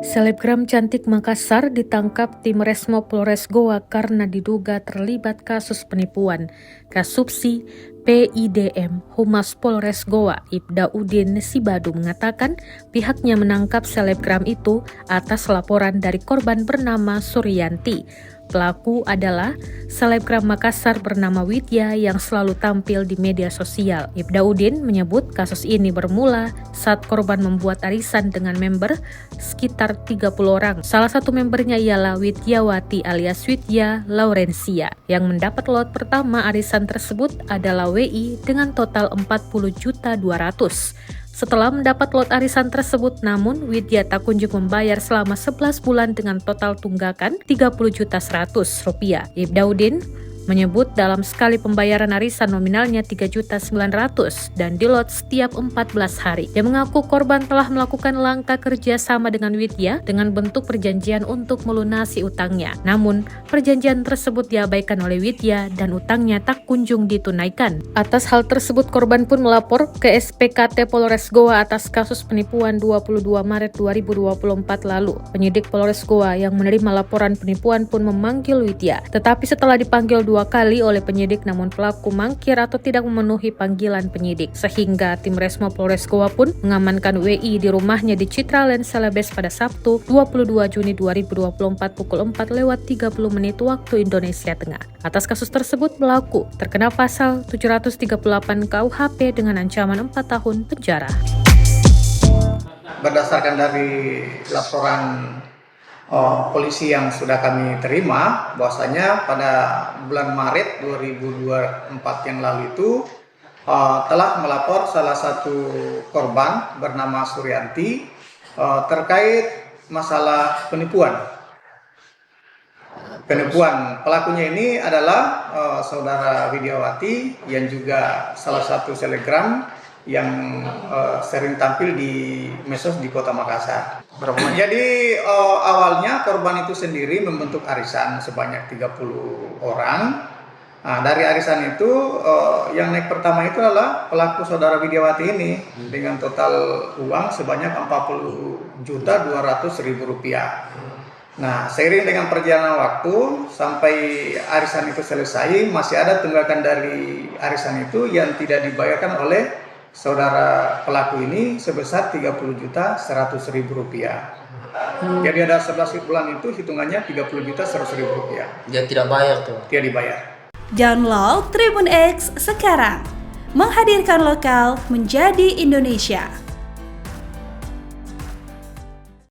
Selebgram cantik Makassar ditangkap tim Resmo Polres Goa karena diduga terlibat kasus penipuan. Kasubsi PIDM Humas Polres Goa Ibda Udin Sibadu mengatakan pihaknya menangkap selebgram itu atas laporan dari korban bernama Suryanti. Pelaku adalah selebgram Makassar bernama Widya yang selalu tampil di media sosial. Ibda Udin menyebut kasus ini bermula saat korban membuat arisan dengan member sekitar 30 orang. Salah satu membernya ialah Widyawati alias Widya Laurencia. Yang mendapat lot pertama arisan tersebut adalah WI dengan total 40.200.000. Setelah mendapat lot arisan tersebut, namun Widya tak kunjung membayar selama 11 bulan dengan total tunggakan Rp30.100.000. Ibda Udin menyebut dalam sekali pembayaran arisan nominalnya Rp3.900.000 dan di lot setiap 14 hari. Dia mengaku korban telah melakukan langkah kerja sama dengan Widya dengan bentuk perjanjian untuk melunasi utangnya. Namun, perjanjian tersebut diabaikan oleh Widya dan utangnya tak kunjung ditunaikan. Atas hal tersebut, korban pun melapor ke SPKT Polres Goa atas kasus penipuan 22 Maret 2024 lalu. Penyidik Polres Goa yang menerima laporan penipuan pun memanggil Widya. Tetapi setelah dipanggil 2 kali oleh penyidik namun pelaku mangkir atau tidak memenuhi panggilan penyidik, sehingga tim Resmo Polres Goa pun mengamankan WI di rumahnya di Citraland Celebes pada Sabtu 22 Juni 2024 pukul 4:30 waktu Indonesia Tengah. Atas kasus tersebut pelaku terkena pasal 738 KUHP dengan ancaman 4 tahun penjara. Berdasarkan dari laporan polisi yang sudah kami terima, bahwasanya pada bulan Maret 2024 yang lalu itu telah melapor salah satu korban bernama Suryanti terkait masalah penipuan. Pelakunya ini adalah saudara Widyawati yang juga salah satu selebgram yang sering tampil di medsos di Kota Makassar. Jadi awalnya korban itu sendiri membentuk arisan sebanyak 30 orang. Nah, dari arisan itu yang naik pertama itu adalah pelaku saudara Widyawati ini dengan total uang sebanyak Rp40.200.000. Nah, seiring dengan perjalanan waktu sampai arisan itu selesai, masih ada tunggakan dari arisan itu yang tidak dibayarkan oleh saudara pelaku ini sebesar Rp30.100.000. Jadi ada 11 bulan itu hitungannya Rp30.100.000. Dia tidak bayar tuh. Dia dibayar. Download Tribun X sekarang. Menghadirkan lokal menjadi Indonesia.